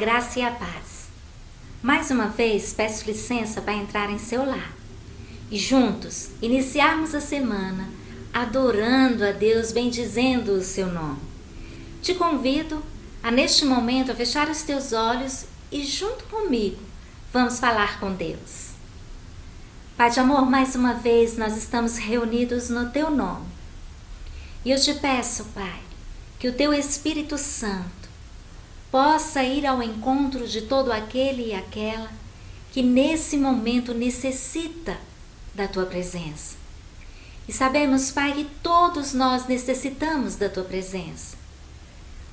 graça e a paz. Mais uma vez peço licença para entrar em seu lar e juntos iniciarmos a semana adorando a Deus, bendizendo o seu nome. Te convido a neste momento a fechar os teus olhos e junto comigo vamos falar com Deus. Pai de amor, mais uma vez nós estamos reunidos no teu nome e eu te peço, Pai, que o teu Espírito Santo possa ir ao encontro de todo aquele e aquela que nesse momento necessita da tua presença. E sabemos, Pai, que todos nós necessitamos da tua presença.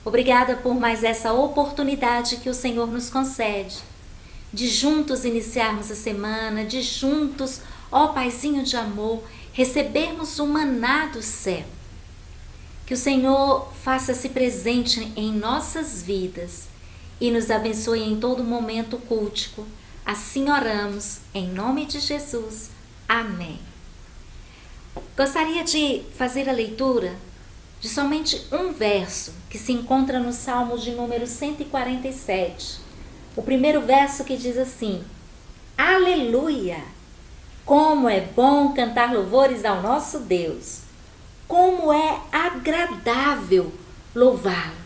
Obrigada por mais essa oportunidade que o Senhor nos concede, de juntos iniciarmos a semana, de juntos, ó Paizinho de amor, recebermos o maná do céu. Que o Senhor faça-se presente em nossas vidas e nos abençoe em todo momento cultico. Assim oramos, em nome de Jesus. Amém. Gostaria de fazer a leitura de somente um verso que se encontra no Salmo de número 147. O primeiro verso que diz assim: Aleluia! Como é bom cantar louvores ao nosso Deus! Como é agradável louvá-lo!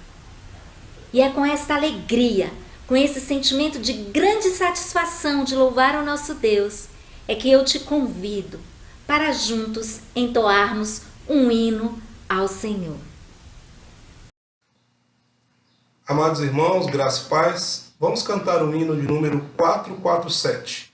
E é com esta alegria, com esse sentimento de grande satisfação de louvar o nosso Deus, é que eu te convido para juntos entoarmos um hino ao Senhor. Amados irmãos, graça e paz, vamos cantar o hino de número 447.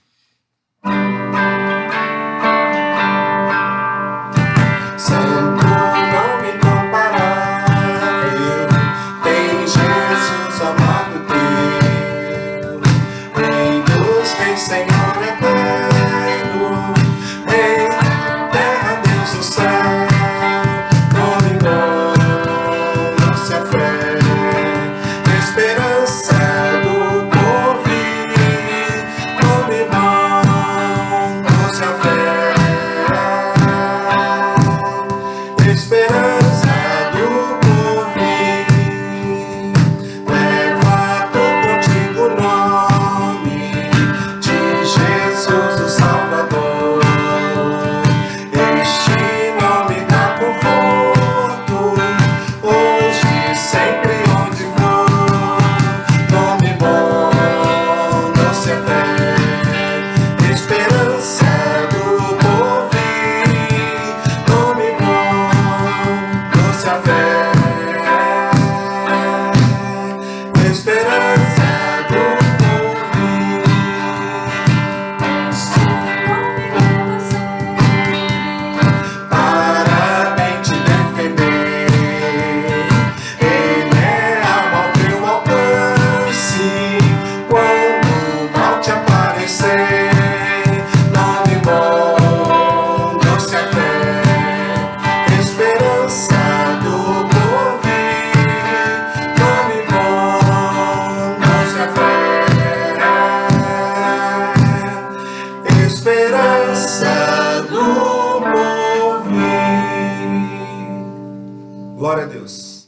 Glória a Deus.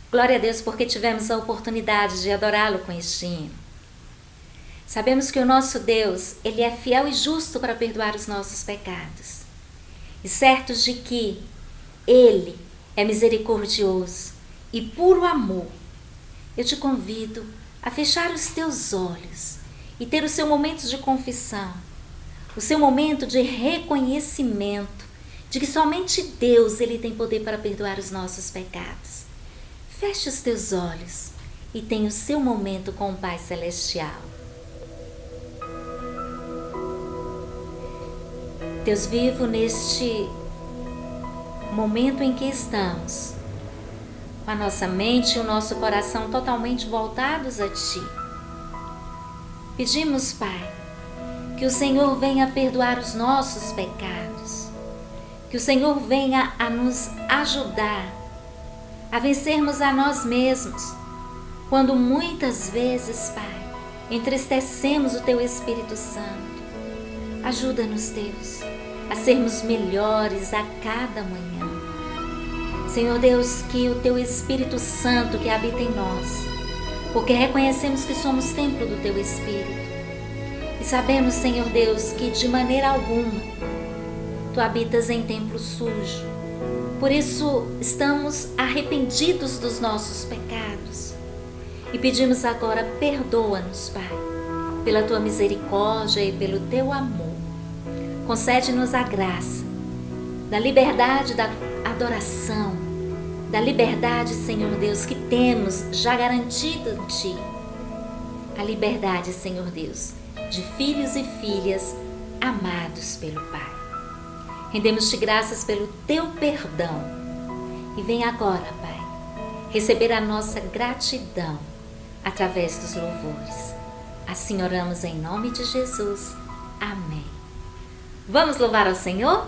Glória a Deus porque tivemos a oportunidade de adorá-lo com este hino. Sabemos que o nosso Deus, Ele é fiel e justo para perdoar os nossos pecados. E certos de que Ele é misericordioso e puro amor, eu te convido a fechar os teus olhos e ter o seu momento de confissão, o seu momento de reconhecimento de que somente Deus Ele tem poder para perdoar os nossos pecados. Feche os teus olhos e tenha o seu momento com o Pai Celestial. Deus vivo, neste momento em que estamos, com a nossa mente e o nosso coração totalmente voltados a Ti, pedimos, Pai, que o Senhor venha perdoar os nossos pecados, que o Senhor venha a nos ajudar a vencermos a nós mesmos, quando muitas vezes, Pai, entristecemos o Teu Espírito Santo. Ajuda-nos, Deus, a sermos melhores a cada manhã. Senhor Deus, que o Teu Espírito Santo que habita em nós porque reconhecemos que somos templo do Teu Espírito. E sabemos, Senhor Deus, que de maneira alguma Tu habitas em templo sujo. Por isso estamos arrependidos dos nossos pecados e pedimos agora, perdoa-nos, Pai, pela Tua misericórdia e pelo Teu amor. Concede-nos a graça da liberdade da adoração, da liberdade, Senhor Deus, que temos já garantida em Ti. A liberdade, Senhor Deus, de filhos e filhas amados pelo Pai. Rendemos-te graças pelo Teu perdão. E vem agora, Pai, receber a nossa gratidão através dos louvores. Assim oramos em nome de Jesus. Amém. Vamos louvar ao Senhor?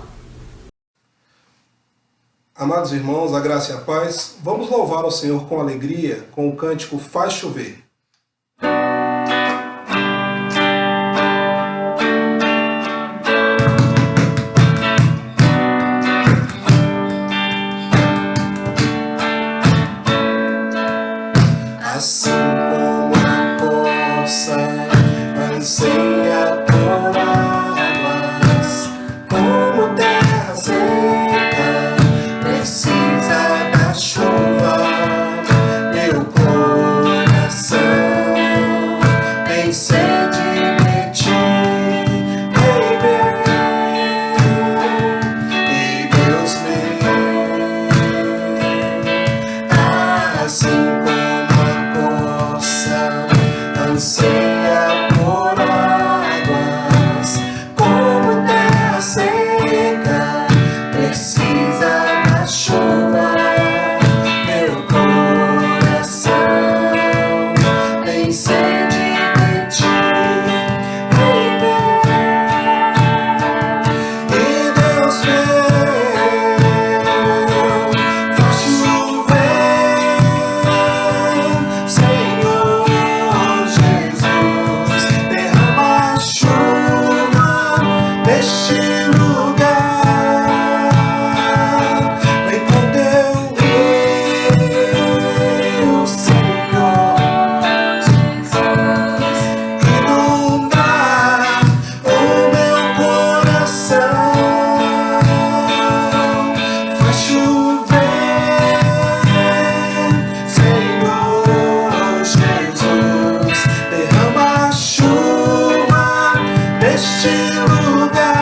Amados irmãos, a graça e a paz, vamos louvar ao Senhor com alegria, com o cântico Faz Chover. Assim como a poça anseia por águas, como terra seca precisa da chuva, meu coração tem sede de Ti, baby, e Deus meu, assim anseia por águas, como terra seca precisa da chuva, meu coração tem sede de Ti, baby, e Deus meu, faz chover, Senhor. Neste lugar, vem com Teu rio, Senhor Jesus, inunda o meu coração, faz chover, Senhor Jesus, derrama chuva neste lugar.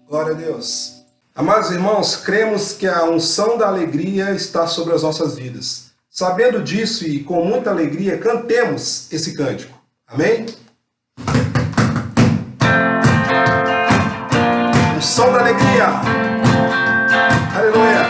Glória a Deus. Amados irmãos, cremos que a unção da alegria está sobre as nossas vidas. Sabendo disso e com muita alegria, cantemos esse cântico. Amém? Unção da alegria. Aleluia.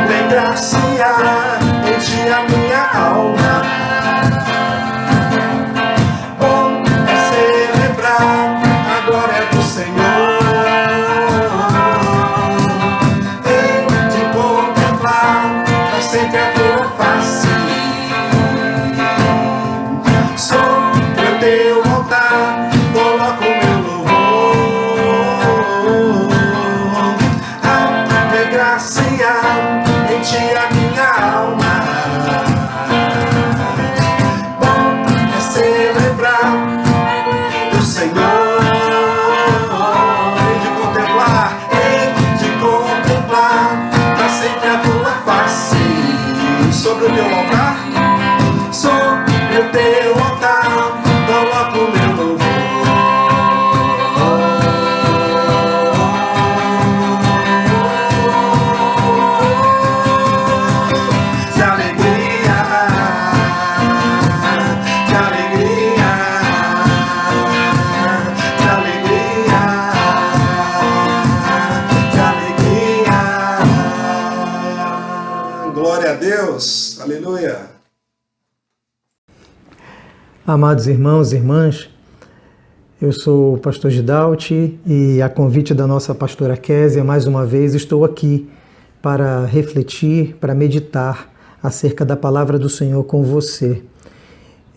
Vem graça, enche a minha alma. Bom é celebrar a glória do Senhor, e de contemplar pra sempre a Tua face. Sobre o Teu altar coloco o meu louvor. Graça Amados irmãos e irmãs, eu sou o pastor Gidalti e a convite da nossa pastora Késia, mais uma vez estou aqui para refletir, para meditar acerca da palavra do Senhor com você.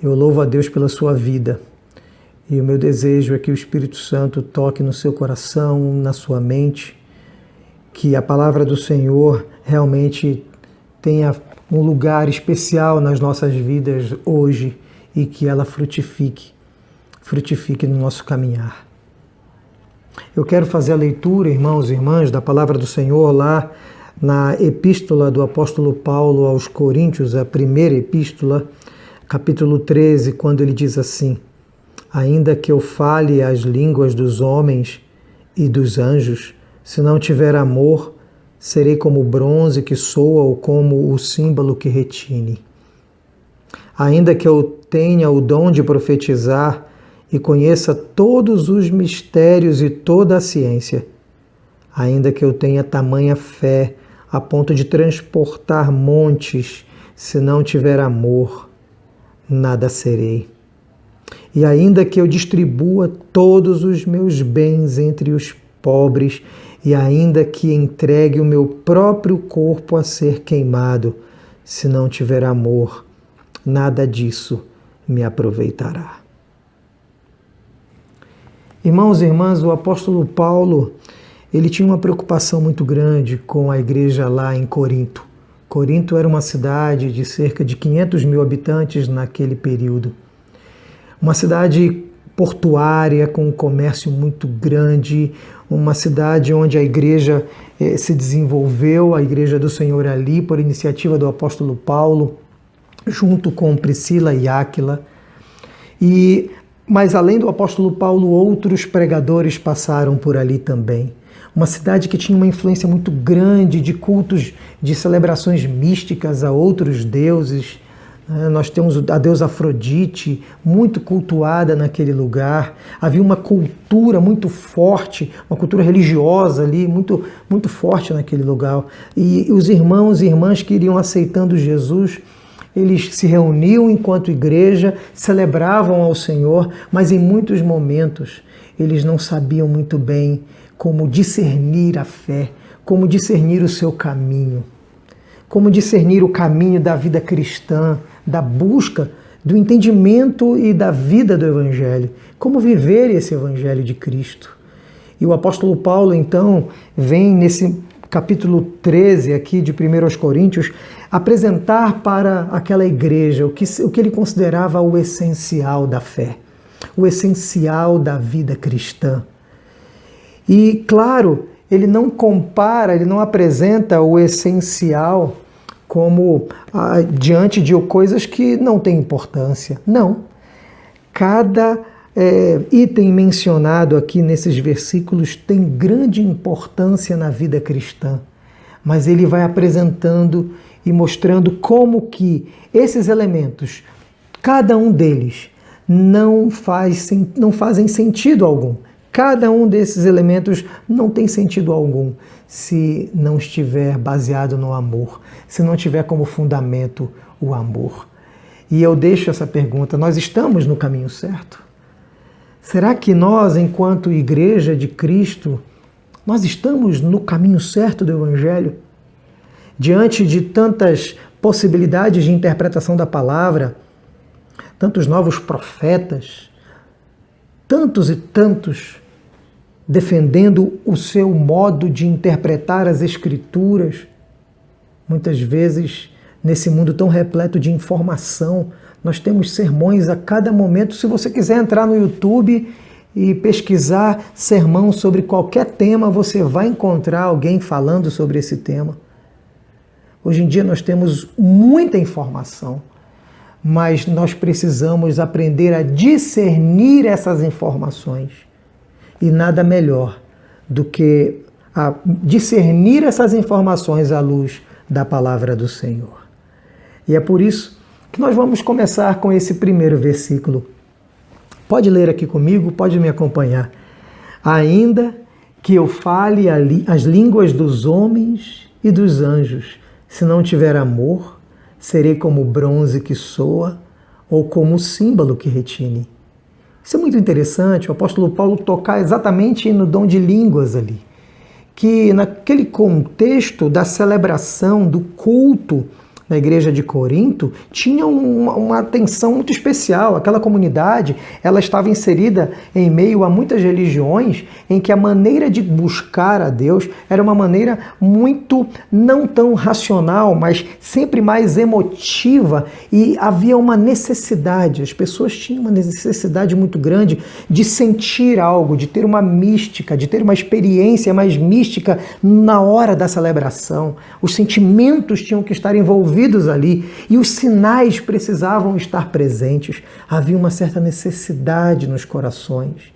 Eu louvo a Deus pela sua vida e o meu desejo é que o Espírito Santo toque no seu coração, na sua mente, que a palavra do Senhor realmente tenha um lugar especial nas nossas vidas hoje e que ela frutifique no nosso caminhar. Eu quero fazer a leitura, irmãos e irmãs, da palavra do Senhor lá na epístola do apóstolo Paulo aos Coríntios, a primeira epístola, capítulo 13, quando ele diz assim: ainda que eu fale as línguas dos homens e dos anjos, se não tiver amor, serei como o bronze que soa ou como o símbolo que retine. Ainda que eu tenha o dom de profetizar e conheça todos os mistérios e toda a ciência, ainda que eu tenha tamanha fé a ponto de transportar montes, se não tiver amor, nada serei. E ainda que eu distribua todos os meus bens entre os pobres, e ainda que entregue o meu próprio corpo a ser queimado, se não tiver amor, nada disso me aproveitará. Irmãos e irmãs, o apóstolo Paulo, ele tinha uma preocupação muito grande com a igreja lá em Corinto. Corinto era uma cidade de cerca de 500 mil habitantes naquele período. Uma cidade portuária, com um comércio muito grande, uma cidade onde a igreja se desenvolveu, a igreja do Senhor ali, por iniciativa do apóstolo Paulo, junto com Priscila e Áquila. Mas além do apóstolo Paulo, outros pregadores passaram por ali também. Uma cidade que tinha uma influência muito grande de cultos, de celebrações místicas a outros deuses. Nós temos a deusa Afrodite, muito cultuada naquele lugar. Havia uma cultura muito forte, uma cultura religiosa ali, muito, muito forte naquele lugar. E os irmãos e irmãs que iriam aceitando Jesus, eles se reuniam enquanto igreja, celebravam ao Senhor, mas em muitos momentos eles não sabiam muito bem como discernir a fé, como discernir o seu caminho, como discernir o caminho da vida cristã, da busca, do entendimento e da vida do Evangelho, como viver esse Evangelho de Cristo. E o apóstolo Paulo, então, vem nesse capítulo 13 aqui de 1 aos Coríntios, apresentar para aquela igreja o que ele considerava o essencial da fé, o essencial da vida cristã. E, claro, ele não compara, ele não apresenta o essencial como diante de coisas que não têm importância. Não. Cada item mencionado aqui nesses versículos tem grande importância na vida cristã, mas ele vai apresentando e mostrando como que esses elementos, cada um deles, não fazem sentido algum. Cada um desses elementos não tem sentido algum se não estiver baseado no amor, se não tiver como fundamento o amor. E eu deixo essa pergunta: nós estamos no caminho certo? Será que nós, enquanto igreja de Cristo, nós estamos no caminho certo do Evangelho? Diante de tantas possibilidades de interpretação da palavra, tantos novos profetas, tantos e tantos defendendo o seu modo de interpretar as Escrituras, muitas vezes, nesse mundo tão repleto de informação, nós temos sermões a cada momento. Se você quiser entrar no YouTube e pesquisar sermão sobre qualquer tema, você vai encontrar alguém falando sobre esse tema. Hoje em dia nós temos muita informação, mas nós precisamos aprender a discernir essas informações. E nada melhor do que discernir essas informações à luz da palavra do Senhor. E é por isso que nós vamos começar com esse primeiro versículo. Pode ler aqui comigo, pode me acompanhar. Ainda que eu fale as línguas dos homens e dos anjos, se não tiver amor, serei como o bronze que soa ou como símbolo que retine. Isso é muito interessante, o apóstolo Paulo tocar exatamente no dom de línguas ali, que naquele contexto da celebração, do culto na igreja de Corinto, tinha uma atenção muito especial. Aquela comunidade, ela estava inserida em meio a muitas religiões em que a maneira de buscar a Deus era uma maneira muito não tão racional, mas sempre mais emotiva, e havia uma necessidade, as pessoas tinham uma necessidade muito grande de sentir algo, de ter uma mística, de ter uma experiência mais mística na hora da celebração. Os sentimentos tinham que estar envolvidos ali e os sinais precisavam estar presentes. Havia uma certa necessidade nos corações.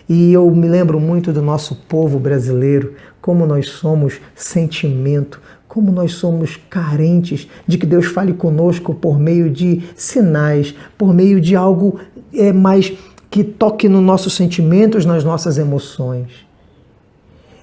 E eu me lembro muito do nosso povo brasileiro, como nós somos sentimento, como nós somos carentes de que Deus fale conosco por meio de sinais, por meio de algo mais que toque nos nossos sentimentos, nas nossas emoções.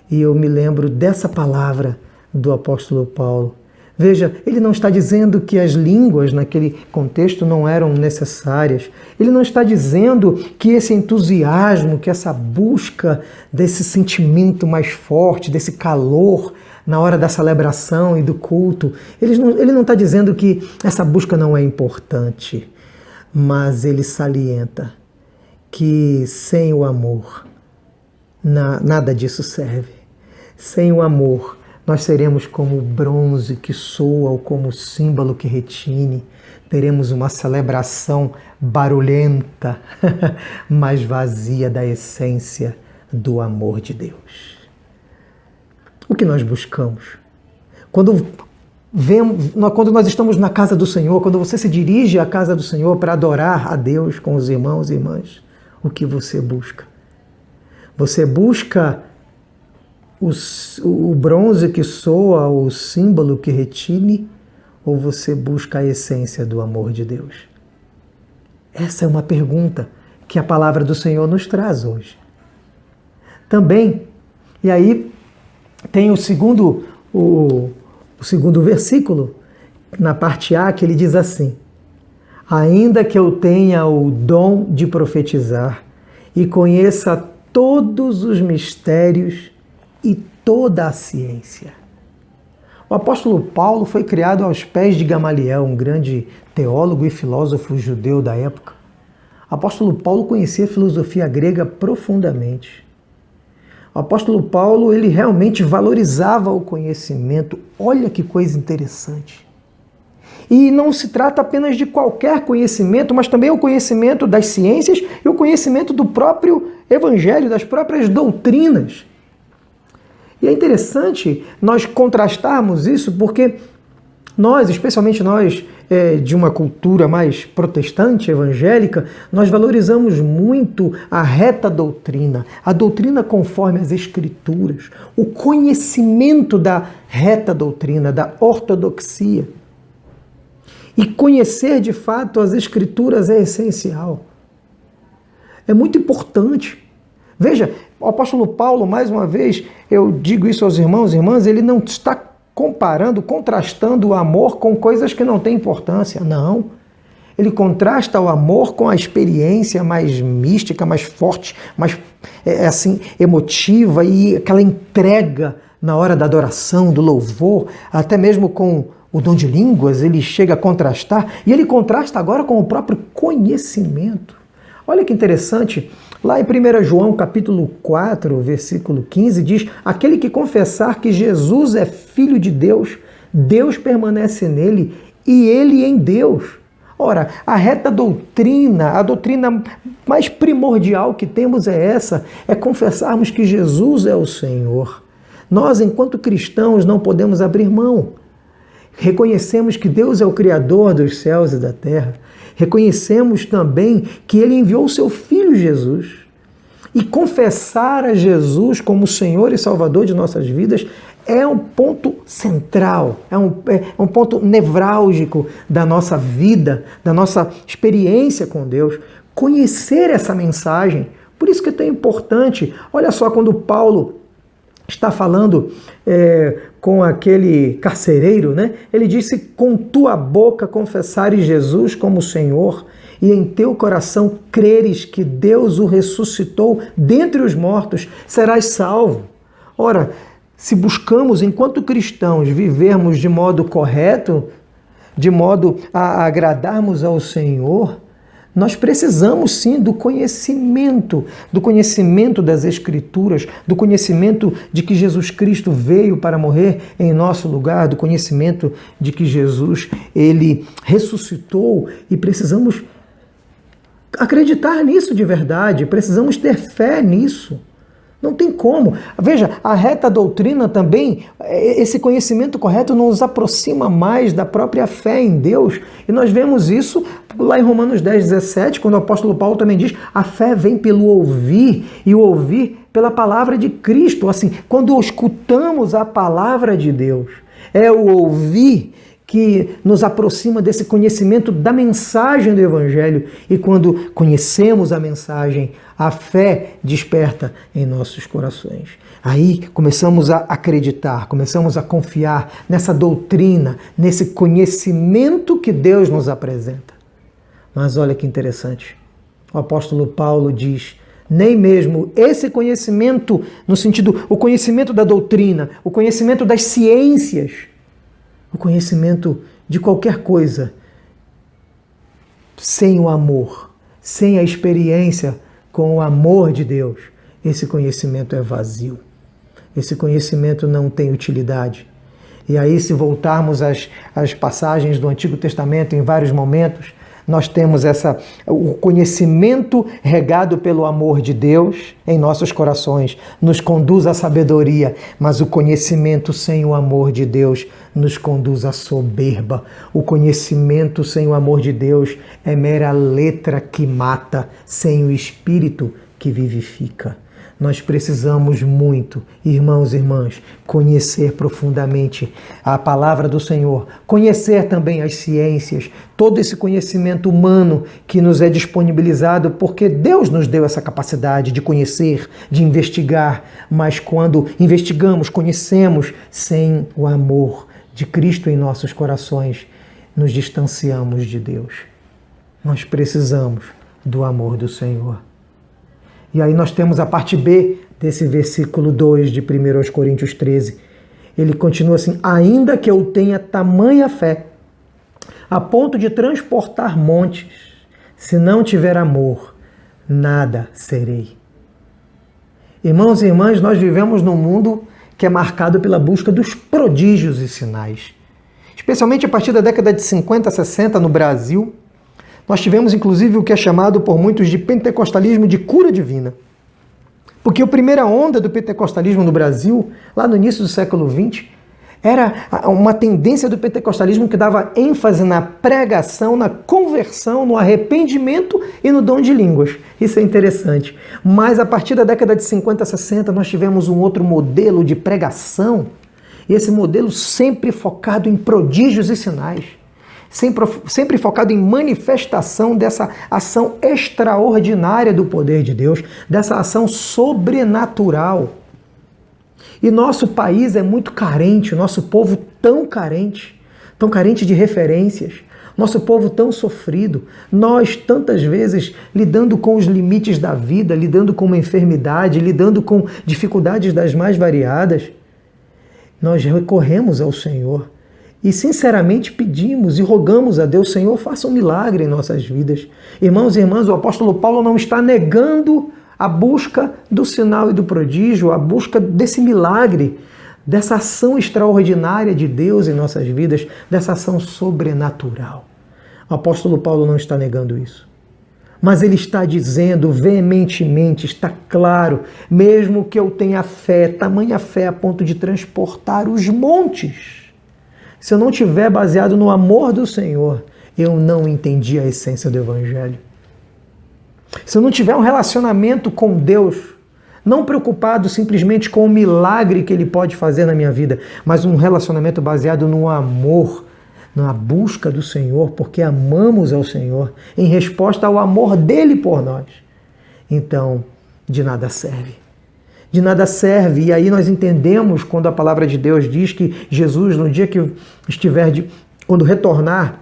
E eu me lembro dessa palavra do apóstolo Paulo. Veja, ele não está dizendo que as línguas naquele contexto não eram necessárias. Ele não está dizendo que esse entusiasmo, que essa busca desse sentimento mais forte, desse calor na hora da celebração e do culto, ele não está dizendo que essa busca não é importante, mas ele salienta que sem o amor nada disso serve. Sem o amor, nós seremos como o bronze que soa ou como o símbolo que retine. Teremos uma celebração barulhenta, mas vazia da essência do amor de Deus. O que nós buscamos? Quando nós estamos na casa do Senhor, quando você se dirige à casa do Senhor para adorar a Deus com os irmãos e irmãs, o que você busca? Você busca o bronze que soa, o símbolo que retine, ou você busca a essência do amor de Deus? Essa é uma pergunta que a palavra do Senhor nos traz hoje. Também, e aí tem o segundo versículo, na parte A, que ele diz assim: ainda que eu tenha o dom de profetizar e conheça todos os mistérios e toda a ciência. O apóstolo Paulo foi criado aos pés de Gamaliel, um grande teólogo e filósofo judeu da época. O apóstolo Paulo conhecia a filosofia grega profundamente. O apóstolo Paulo, ele realmente valorizava o conhecimento. Olha que coisa interessante. E não se trata apenas de qualquer conhecimento, mas também o conhecimento das ciências e o conhecimento do próprio evangelho, das próprias doutrinas. E é interessante nós contrastarmos isso, porque nós, especialmente nós de uma cultura mais protestante, evangélica, nós valorizamos muito a reta doutrina, a doutrina conforme as Escrituras, o conhecimento da reta doutrina, da ortodoxia. E conhecer de fato as Escrituras é essencial. É muito importante. Veja, o apóstolo Paulo, mais uma vez, eu digo isso aos irmãos e irmãs, ele não está comparando, contrastando o amor com coisas que não têm importância. Não. Ele contrasta o amor com a experiência mais mística, mais forte, mais assim, emotiva, e aquela entrega na hora da adoração, do louvor, até mesmo com o dom de línguas, ele chega a contrastar, e ele contrasta agora com o próprio conhecimento. Olha que interessante, lá em 1 João capítulo 4, versículo 15, diz: aquele que confessar que Jesus é Filho de Deus, Deus permanece nele e ele em Deus. Ora, a reta doutrina, a doutrina mais primordial que temos é essa, é confessarmos que Jesus é o Senhor. Nós, enquanto cristãos, não podemos abrir mão. Reconhecemos que Deus é o Criador dos céus e da terra. Reconhecemos também que Ele enviou o seu Filho Jesus. E confessar a Jesus como Senhor e Salvador de nossas vidas é um ponto central, é um ponto nevrálgico da nossa vida, da nossa experiência com Deus. Conhecer essa mensagem, por isso que é tão importante. Olha só, quando Paulo está falando com aquele carcereiro, né? Ele disse: com tua boca confessares Jesus como Senhor e em teu coração creres que Deus o ressuscitou dentre os mortos, serás salvo. Ora, se buscamos, enquanto cristãos, vivermos de modo correto, de modo a agradarmos ao Senhor, nós precisamos sim do conhecimento das Escrituras, do conhecimento de que Jesus Cristo veio para morrer em nosso lugar, do conhecimento de que Jesus, ele ressuscitou, e precisamos acreditar nisso de verdade, precisamos ter fé nisso. Não tem como. Veja, a reta doutrina também, esse conhecimento correto nos aproxima mais da própria fé em Deus. E nós vemos isso lá em Romanos 10:17, quando o apóstolo Paulo também diz: a fé vem pelo ouvir, e o ouvir pela palavra de Cristo. Assim, quando escutamos a palavra de Deus, é o ouvir que nos aproxima desse conhecimento da mensagem do Evangelho. E quando conhecemos a mensagem, a fé desperta em nossos corações. Aí começamos a acreditar, começamos a confiar nessa doutrina, nesse conhecimento que Deus nos apresenta. Mas olha que interessante, o apóstolo Paulo diz: nem mesmo esse conhecimento, no sentido, o conhecimento da doutrina, o conhecimento das ciências, o conhecimento de qualquer coisa, sem o amor, sem a experiência com o amor de Deus, esse conhecimento é vazio. Esse conhecimento não tem utilidade. E aí, se voltarmos às passagens do Antigo Testamento, em vários momentos, nós temos o conhecimento regado pelo amor de Deus em nossos corações, nos conduz à sabedoria, mas o conhecimento sem o amor de Deus nos conduz à soberba. O conhecimento sem o amor de Deus é mera letra que mata, sem o Espírito que vivifica. Nós precisamos muito, irmãos e irmãs, conhecer profundamente a palavra do Senhor, conhecer também as ciências, todo esse conhecimento humano que nos é disponibilizado, porque Deus nos deu essa capacidade de conhecer, de investigar, mas quando investigamos, conhecemos sem o amor de Cristo em nossos corações, nos distanciamos de Deus. Nós precisamos do amor do Senhor. E aí nós temos a parte B desse versículo 2 de 1 Coríntios 13. Ele continua assim: ainda que eu tenha tamanha fé, a ponto de transportar montes, se não tiver amor, nada serei. Irmãos e irmãs, nós vivemos num mundo que é marcado pela busca dos prodígios e sinais. Especialmente a partir da década de 50, 60 no Brasil, nós tivemos inclusive o que é chamado por muitos de pentecostalismo de cura divina. Porque a primeira onda do pentecostalismo no Brasil, lá no início do século XX, era uma tendência do pentecostalismo que dava ênfase na pregação, na conversão, no arrependimento e no dom de línguas. Isso é interessante. Mas a partir da década de 50, 60, nós tivemos um outro modelo de pregação, e esse modelo sempre focado em prodígios e sinais. Sempre focado em manifestação dessa ação extraordinária do poder de Deus, dessa ação sobrenatural. E nosso país é muito carente, nosso povo tão carente de referências, nosso povo tão sofrido, nós tantas vezes lidando com os limites da vida, lidando com uma enfermidade, lidando com dificuldades das mais variadas, nós recorremos ao Senhor. E sinceramente pedimos e rogamos a Deus: Senhor, faça um milagre em nossas vidas. Irmãos e irmãs, o apóstolo Paulo não está negando a busca do sinal e do prodígio, a busca desse milagre, dessa ação extraordinária de Deus em nossas vidas, dessa ação sobrenatural. O apóstolo Paulo não está negando isso. Mas ele está dizendo veementemente, está claro, mesmo que eu tenha fé, tamanha fé a ponto de transportar os montes, se eu não estiver baseado no amor do Senhor, eu não entendi a essência do Evangelho. Se eu não tiver um relacionamento com Deus, não preocupado simplesmente com o milagre que Ele pode fazer na minha vida, mas um relacionamento baseado no amor, na busca do Senhor, porque amamos ao Senhor, em resposta ao amor dEle por nós, então de nada serve. De nada serve. E aí nós entendemos quando a palavra de Deus diz que Jesus, no dia que quando retornar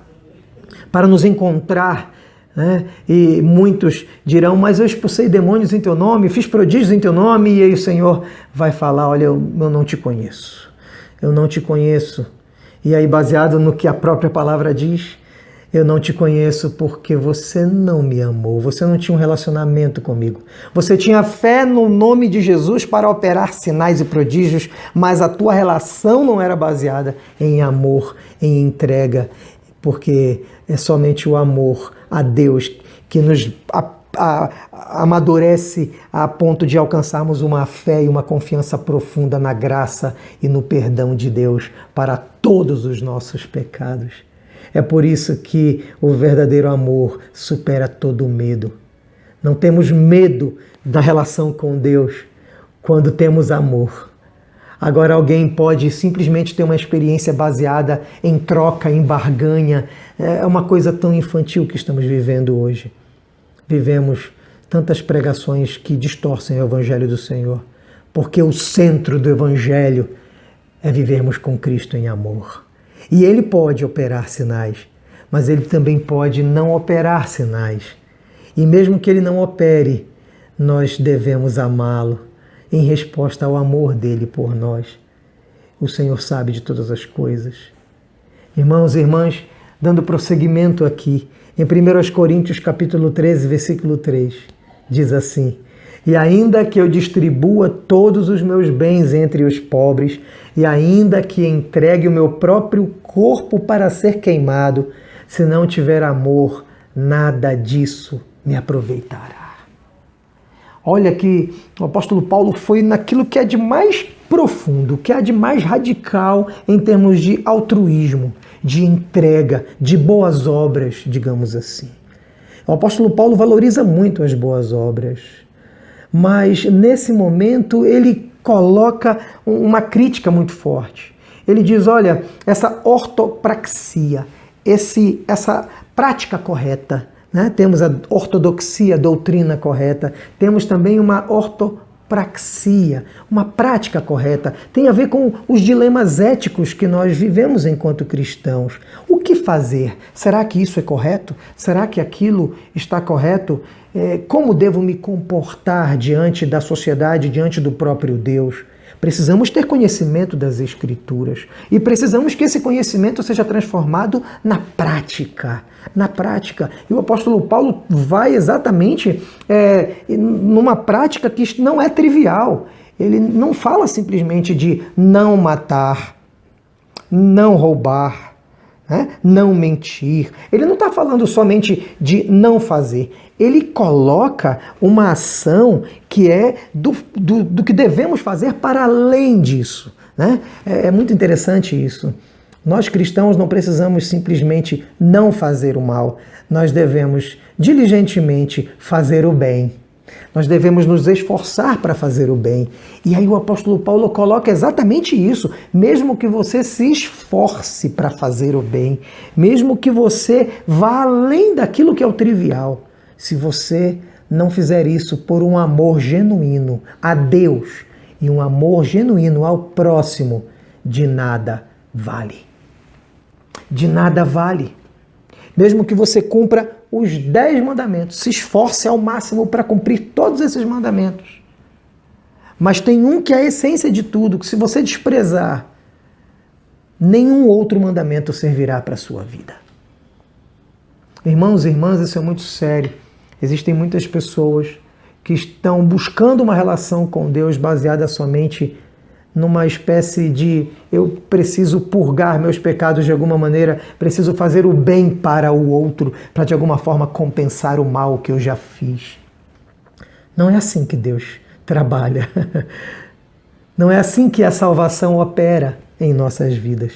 para nos encontrar, né? E muitos dirão, mas eu expulsei demônios em teu nome, fiz prodígios em teu nome, e aí o Senhor vai falar, olha, eu não te conheço, eu não te conheço. E aí, baseado no que a própria palavra diz, eu não te conheço porque você não me amou, você não tinha um relacionamento comigo. Você tinha fé no nome de Jesus para operar sinais e prodígios, mas a tua relação não era baseada em amor, em entrega, porque é somente o amor a Deus que nos amadurece a ponto de alcançarmos uma fé e uma confiança profunda na graça e no perdão de Deus para todos os nossos pecados. É por isso que o verdadeiro amor supera todo o medo. Não temos medo da relação com Deus quando temos amor. Agora alguém pode simplesmente ter uma experiência baseada em troca, em barganha. É uma coisa tão infantil que estamos vivendo hoje. Vivemos tantas pregações que distorcem o Evangelho do Senhor, porque o centro do Evangelho é vivermos com Cristo em amor. E Ele pode operar sinais, mas Ele também pode não operar sinais. E mesmo que Ele não opere, nós devemos amá-lo em resposta ao amor dele por nós. O Senhor sabe de todas as coisas. Irmãos e irmãs, dando prosseguimento aqui, em 1 Coríntios capítulo 13, versículo 3, diz assim: e ainda que eu distribua todos os meus bens entre os pobres, e ainda que entregue o meu próprio corpo para ser queimado, se não tiver amor, nada disso me aproveitará. Olha que o apóstolo Paulo foi naquilo que é de mais profundo, que é de mais radical em termos de altruísmo, de entrega, de boas obras, digamos assim. O apóstolo Paulo valoriza muito as boas obras, mas nesse momento ele coloca uma crítica muito forte. Ele diz, olha, essa ortopraxia, essa prática correta, né? Temos a ortodoxia, a doutrina correta, temos também uma ortopraxia, uma prática correta. Tem a ver com os dilemas éticos que nós vivemos enquanto cristãos. O que fazer? Será que isso é correto? Será que aquilo está correto? Como devo me comportar diante da sociedade, diante do próprio Deus? Precisamos ter conhecimento das Escrituras e precisamos que esse conhecimento seja transformado na prática. Na prática. E o apóstolo Paulo vai exatamente numa prática que não é trivial. Ele não fala simplesmente de não matar, não roubar, né? Não mentir. Ele não está falando somente de não fazer. Ele coloca uma ação que é do que devemos fazer para além disso, né? É muito interessante isso. Nós cristãos não precisamos simplesmente não fazer o mal. Nós devemos diligentemente fazer o bem. Nós devemos nos esforçar para fazer o bem. E aí o apóstolo Paulo coloca exatamente isso. Mesmo que você se esforce para fazer o bem, mesmo que você vá além daquilo que é o trivial, se você não fizer isso por um amor genuíno a Deus e um amor genuíno ao próximo, de nada vale. De nada vale. Mesmo que você cumpra os 10 mandamentos, se esforce ao máximo para cumprir todos esses mandamentos. Mas tem um que é a essência de tudo, que se você desprezar, nenhum outro mandamento servirá para a sua vida. Irmãos e irmãs, isso é muito sério. Existem muitas pessoas que estão buscando uma relação com Deus baseada somente numa espécie de eu preciso purgar meus pecados de alguma maneira, preciso fazer o bem para o outro, para de alguma forma compensar o mal que eu já fiz. Não é assim que Deus trabalha. Não é assim que a salvação opera em nossas vidas.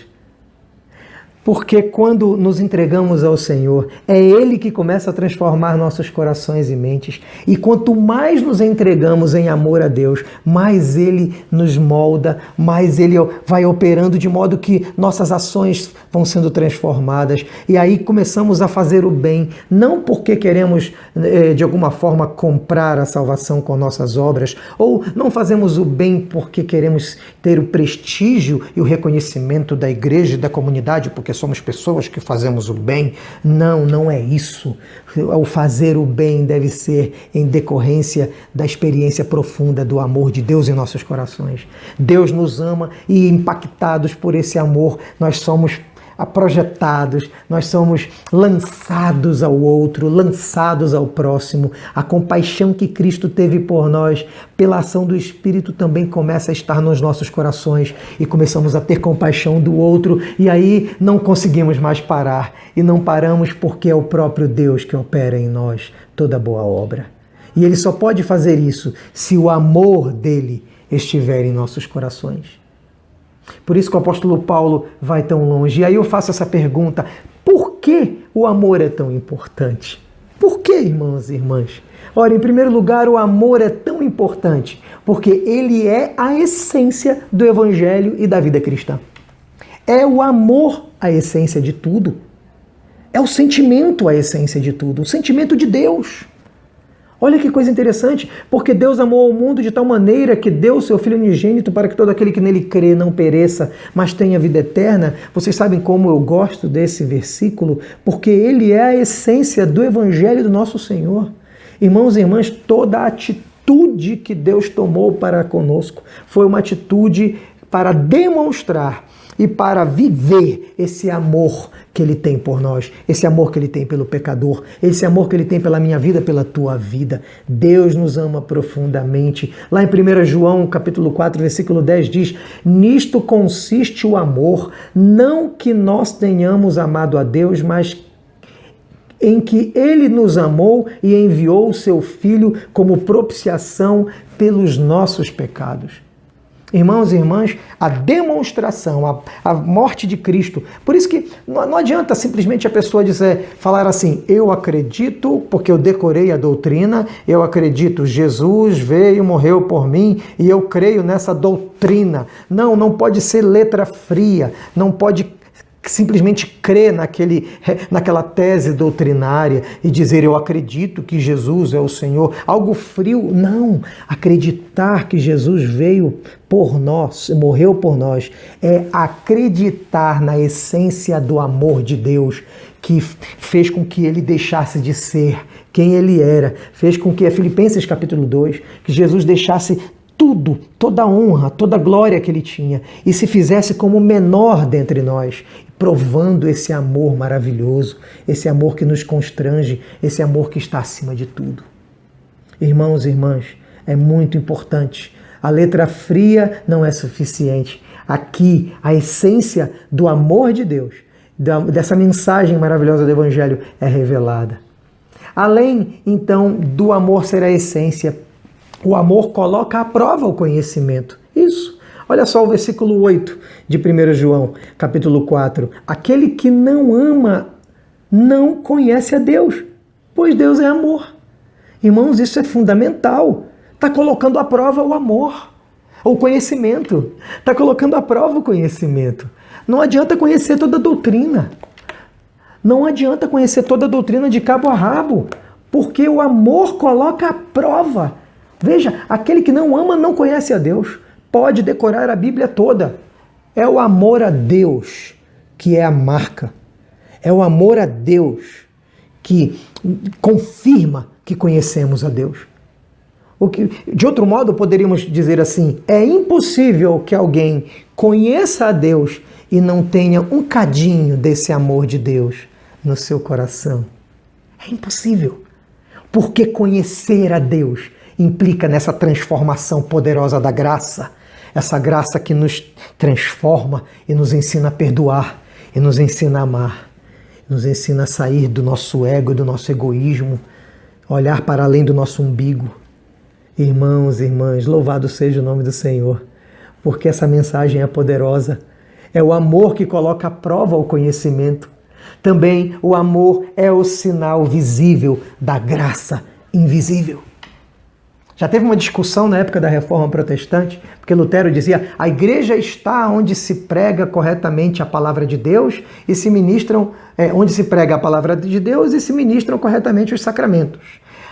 Porque quando nos entregamos ao Senhor, é Ele que começa a transformar nossos corações e mentes. E quanto mais nos entregamos em amor a Deus, mais Ele nos molda, mais Ele vai operando de modo que nossas ações vão sendo transformadas. E aí começamos a fazer o bem, não porque queremos, de alguma forma, comprar a salvação com nossas obras, ou não fazemos o bem porque queremos ter o prestígio e o reconhecimento da igreja e da comunidade, porque somos pessoas que fazemos o bem. Não, não é isso. O fazer o bem deve ser em decorrência da experiência profunda do amor de Deus em nossos corações. Deus nos ama e, impactados por esse amor, nós somos projetados, nós somos lançados ao outro, lançados ao próximo. A compaixão que Cristo teve por nós, pela ação do Espírito, também começa a estar nos nossos corações e começamos a ter compaixão do outro, e aí não conseguimos mais parar, e não paramos porque é o próprio Deus que opera em nós toda boa obra. E Ele só pode fazer isso se o amor dele estiver em nossos corações. Por isso que o apóstolo Paulo vai tão longe. E aí eu faço essa pergunta: por que o amor é tão importante? Por que, irmãos e irmãs? Ora, em primeiro lugar, o amor é tão importante porque ele é a essência do evangelho e da vida cristã. É o amor a essência de tudo. É o sentimento a essência de tudo. O sentimento de Deus. Olha que coisa interessante, porque Deus amou o mundo de tal maneira que deu o seu Filho unigênito para que todo aquele que nele crê não pereça, mas tenha vida eterna. Vocês sabem como eu gosto desse versículo? Porque ele é a essência do Evangelho do nosso Senhor. Irmãos e irmãs, toda a atitude que Deus tomou para conosco foi uma atitude para demonstrar e para viver esse amor que Ele tem por nós, esse amor que Ele tem pelo pecador, esse amor que Ele tem pela minha vida, pela tua vida. Deus nos ama profundamente. Lá em 1 João, capítulo 4, versículo 10 diz: nisto consiste o amor, não que nós tenhamos amado a Deus, mas em que Ele nos amou e enviou o seu Filho como propiciação pelos nossos pecados. Irmãos e irmãs, a demonstração, a morte de Cristo. Por isso que não adianta simplesmente a pessoa falar assim: eu acredito porque eu decorei a doutrina, eu acredito, Jesus veio, morreu por mim e eu creio nessa doutrina. Não, não pode ser letra fria, não pode simplesmente crer naquela tese doutrinária e dizer eu acredito que Jesus é o Senhor. Algo frio, não. Acreditar que Jesus veio por nós, morreu por nós, é acreditar na essência do amor de Deus que fez com que ele deixasse de ser quem ele era, fez com que, Filipenses capítulo 2, que Jesus deixasse tudo, toda a honra, toda a glória que ele tinha e se fizesse como o menor dentre nós, provando esse amor maravilhoso, esse amor que nos constrange, esse amor que está acima de tudo. Irmãos e irmãs, é muito importante. A letra fria não é suficiente. Aqui, a essência do amor de Deus, dessa mensagem maravilhosa do Evangelho é revelada. Além, então, do amor ser a essência, o amor coloca à prova o conhecimento. Isso. Olha só o versículo 8 de 1 João, capítulo 4. Aquele que não ama não conhece a Deus, pois Deus é amor. Irmãos, isso é fundamental. Está colocando à prova o amor, o conhecimento. Está colocando à prova o conhecimento. Não adianta conhecer toda a doutrina. Não adianta conhecer toda a doutrina de cabo a rabo, porque o amor coloca à prova. Veja, aquele que não ama não conhece a Deus. Pode decorar a Bíblia toda. É o amor a Deus que é a marca. É o amor a Deus que confirma que conhecemos a Deus. De outro modo, poderíamos dizer assim: é impossível que alguém conheça a Deus e não tenha um cadinho desse amor de Deus no seu coração. É impossível. Porque conhecer a Deus implica nessa transformação poderosa da graça. Essa graça que nos transforma e nos ensina a perdoar, e nos ensina a amar, nos ensina a sair do nosso ego, do nosso egoísmo, olhar para além do nosso umbigo. Irmãos e irmãs, louvado seja o nome do Senhor, porque essa mensagem é poderosa. É o amor que coloca à prova o conhecimento. Também o amor é o sinal visível da graça invisível. Já teve uma discussão na época da Reforma Protestante, porque Lutero dizia: a igreja está onde se prega corretamente a palavra de Deus e se ministram, onde se prega a palavra de Deus e se ministram corretamente os sacramentos.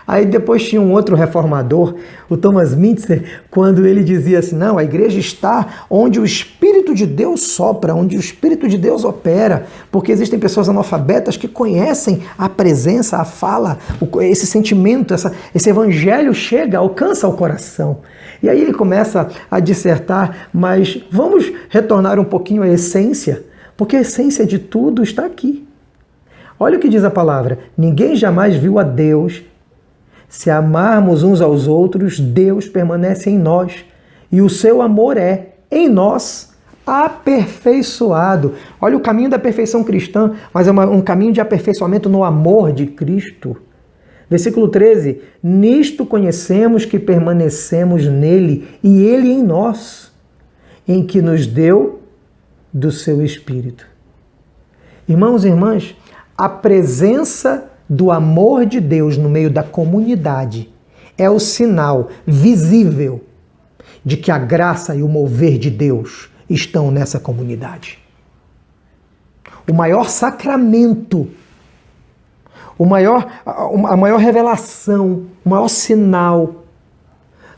Aí depois tinha um outro reformador, o Thomas Mintzer, quando ele dizia assim: não, a igreja está onde o Espírito de Deus sopra, onde o Espírito de Deus opera, porque existem pessoas analfabetas que conhecem a presença, a fala, esse sentimento, esse evangelho chega, alcança o coração. E aí ele começa a dissertar, mas vamos retornar um pouquinho à essência, porque a essência de tudo está aqui. Olha o que diz a palavra: ninguém jamais viu a Deus. Se amarmos uns aos outros, Deus permanece em nós e o seu amor é, em nós, aperfeiçoado. Olha o caminho da perfeição cristã, mas é um caminho de aperfeiçoamento no amor de Cristo. Versículo 13: nisto conhecemos que permanecemos nele e ele em nós, em que nos deu do seu Espírito. Irmãos e irmãs, a presença do amor de Deus no meio da comunidade é o sinal visível de que a graça e o mover de Deus estão nessa comunidade. O maior sacramento, a maior revelação, o maior sinal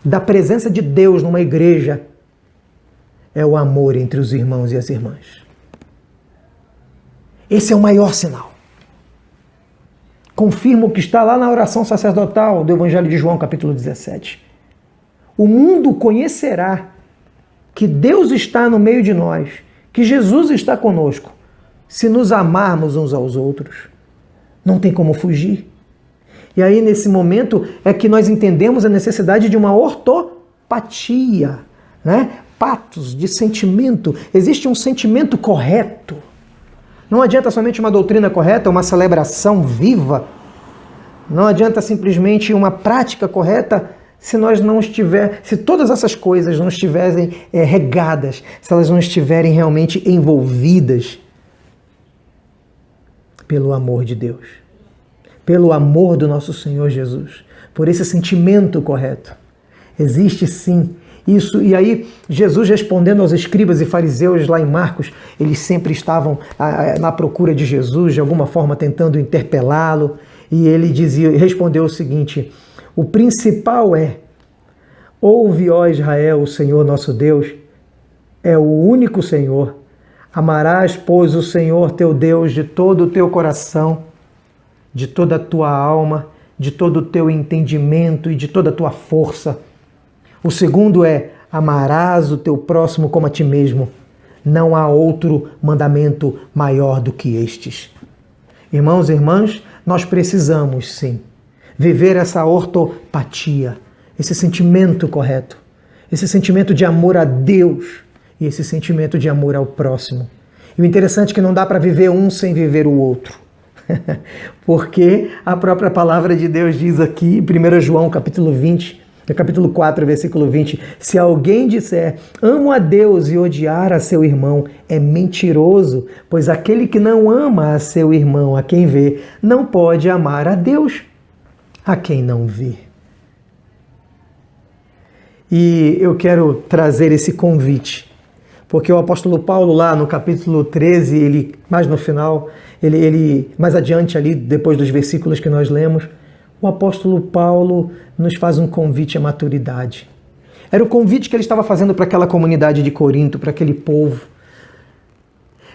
da presença de Deus numa igreja é o amor entre os irmãos e as irmãs. Esse é o maior sinal. Confirma o que está lá na oração sacerdotal do Evangelho de João, capítulo 17. O mundo conhecerá que Deus está no meio de nós, que Jesus está conosco, se nos amarmos uns aos outros. Não tem como fugir. E aí, nesse momento, é que nós entendemos a necessidade de uma ortopatia, né? Patos, de sentimento. Existe um sentimento correto. Não adianta somente uma doutrina correta, uma celebração viva. Não adianta simplesmente uma prática correta se todas essas coisas não estiverem regadas, se elas não estiverem realmente envolvidas pelo amor de Deus, pelo amor do nosso Senhor Jesus, por esse sentimento correto. Existe sim isso. E aí, Jesus respondendo aos escribas e fariseus lá em Marcos, eles sempre estavam na procura de Jesus, de alguma forma tentando interpelá-lo, e ele respondeu o seguinte: o principal ouve, ó Israel, o Senhor nosso Deus é o único Senhor. Amarás, pois, o Senhor teu Deus de todo o teu coração, de toda a tua alma, de todo o teu entendimento e de toda a tua força. O segundo amarás o teu próximo como a ti mesmo. Não há outro mandamento maior do que estes. Irmãos e irmãs, nós precisamos sim viver essa ortopatia, esse sentimento correto, esse sentimento de amor a Deus e esse sentimento de amor ao próximo. E o interessante é que não dá para viver um sem viver o outro. Porque a própria palavra de Deus diz aqui, 1 João capítulo 20, capítulo 4, versículo 20, se alguém disser, amo a Deus e odiar a seu irmão, é mentiroso, pois aquele que não ama a seu irmão, a quem vê, não pode amar a Deus, a quem não vê. E eu quero trazer esse convite, porque o apóstolo Paulo lá no capítulo 13, ele mais no final, ele mais adiante ali, depois dos versículos que nós lemos, o apóstolo Paulo nos faz um convite à maturidade. Era o convite que ele estava fazendo para aquela comunidade de Corinto, para aquele povo.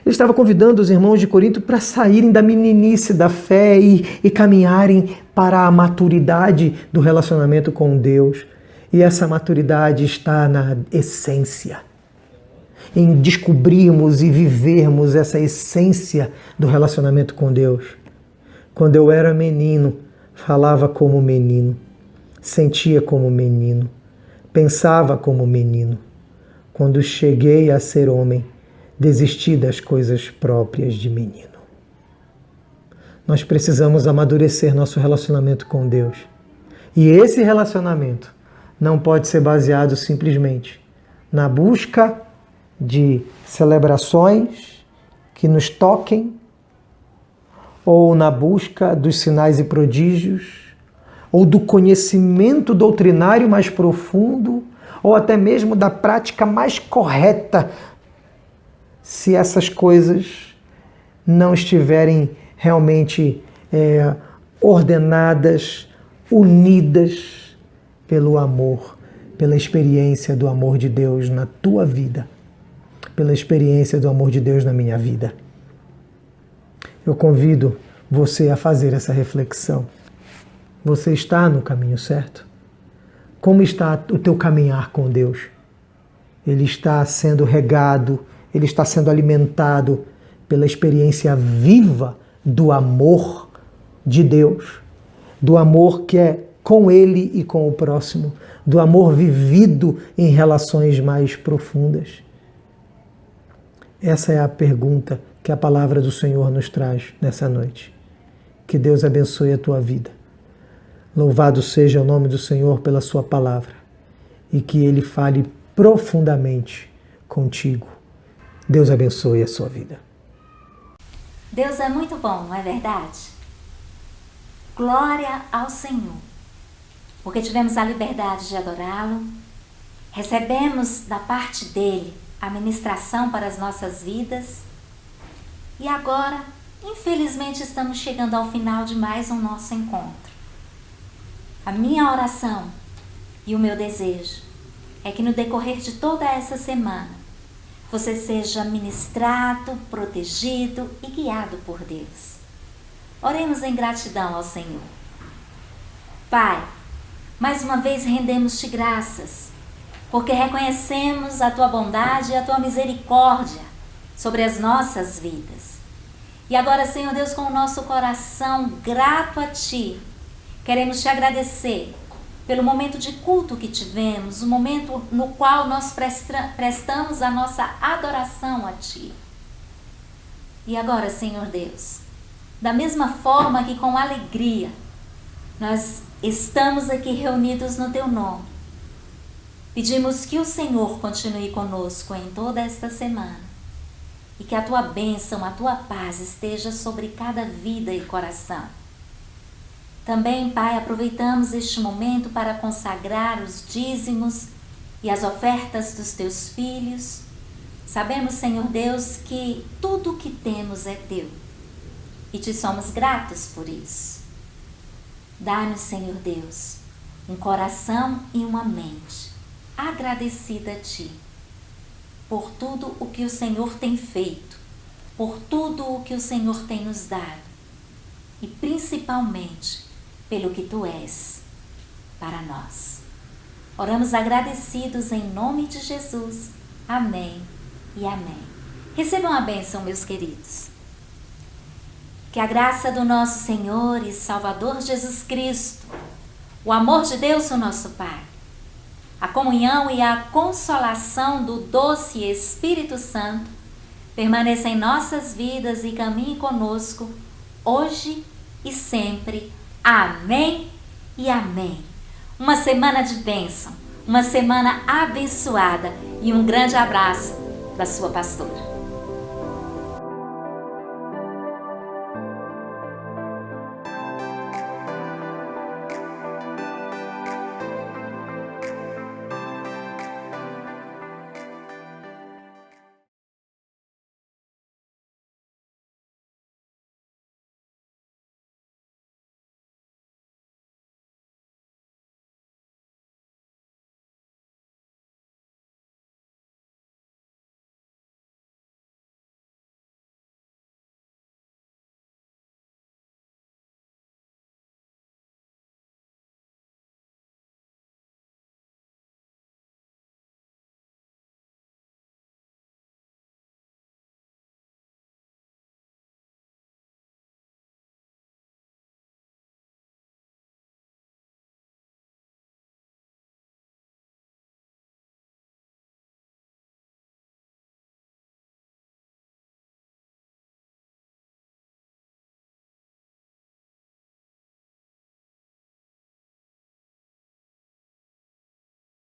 Ele estava convidando os irmãos de Corinto para saírem da meninice da fé e caminharem para a maturidade do relacionamento com Deus. E essa maturidade está na essência, em descobrirmos e vivermos essa essência do relacionamento com Deus. Quando eu era menino, falava como menino, sentia como menino, pensava como menino. Quando cheguei a ser homem, desisti das coisas próprias de menino. Nós precisamos amadurecer nosso relacionamento com Deus. E esse relacionamento não pode ser baseado simplesmente na busca de celebrações que nos toquem, ou na busca dos sinais e prodígios, ou do conhecimento doutrinário mais profundo, ou até mesmo da prática mais correta, se essas coisas não estiverem realmente ordenadas, unidas pelo amor, pela experiência do amor de Deus na tua vida, pela experiência do amor de Deus na minha vida. Eu convido você a fazer essa reflexão. Você está no caminho certo? Como está o teu caminhar com Deus? Ele está sendo regado, ele está sendo alimentado pela experiência viva do amor de Deus, do amor que é com Ele e com o próximo, do amor vivido em relações mais profundas. Essa é a pergunta que a palavra do Senhor nos traz nessa noite. Que Deus abençoe a tua vida. Louvado seja o nome do Senhor pela sua palavra e que Ele fale profundamente contigo. Deus abençoe a sua vida. Deus é muito bom, não é verdade? Glória ao Senhor, porque tivemos a liberdade de adorá-lo, recebemos da parte dele a ministração para as nossas vidas e agora, infelizmente, estamos chegando ao final de mais um nosso encontro. A minha oração e o meu desejo é que no decorrer de toda essa semana você seja ministrado, protegido e guiado por Deus. Oremos em gratidão ao Senhor. Pai, mais uma vez rendemos-te graças, porque reconhecemos a tua bondade e a tua misericórdia sobre as nossas vidas. E agora, Senhor Deus, com o nosso coração grato a ti, queremos te agradecer pelo momento de culto que tivemos, o momento no qual nós prestamos a nossa adoração a ti. E agora, Senhor Deus, da mesma forma que com alegria nós estamos aqui reunidos no teu nome, pedimos que o Senhor continue conosco em toda esta semana e que a tua bênção, a tua paz esteja sobre cada vida e coração. Também, Pai, aproveitamos este momento para consagrar os dízimos e as ofertas dos teus filhos. Sabemos, Senhor Deus, que tudo o que temos é teu e te somos gratos por isso. Dá-nos, Senhor Deus, um coração e uma mente agradecida a ti por tudo o que o Senhor tem feito, por tudo o que o Senhor tem nos dado e principalmente pelo que tu és para nós. Oramos agradecidos em nome de Jesus. Amém e amém. Recebam a bênção, meus queridos. Que a graça do nosso Senhor e Salvador Jesus Cristo, o amor de Deus, o nosso Pai, a comunhão e a consolação do doce Espírito Santo permaneça em nossas vidas e caminhe conosco hoje e sempre. Amém e amém. Uma semana de bênção, uma semana abençoada e um grande abraço da sua pastora.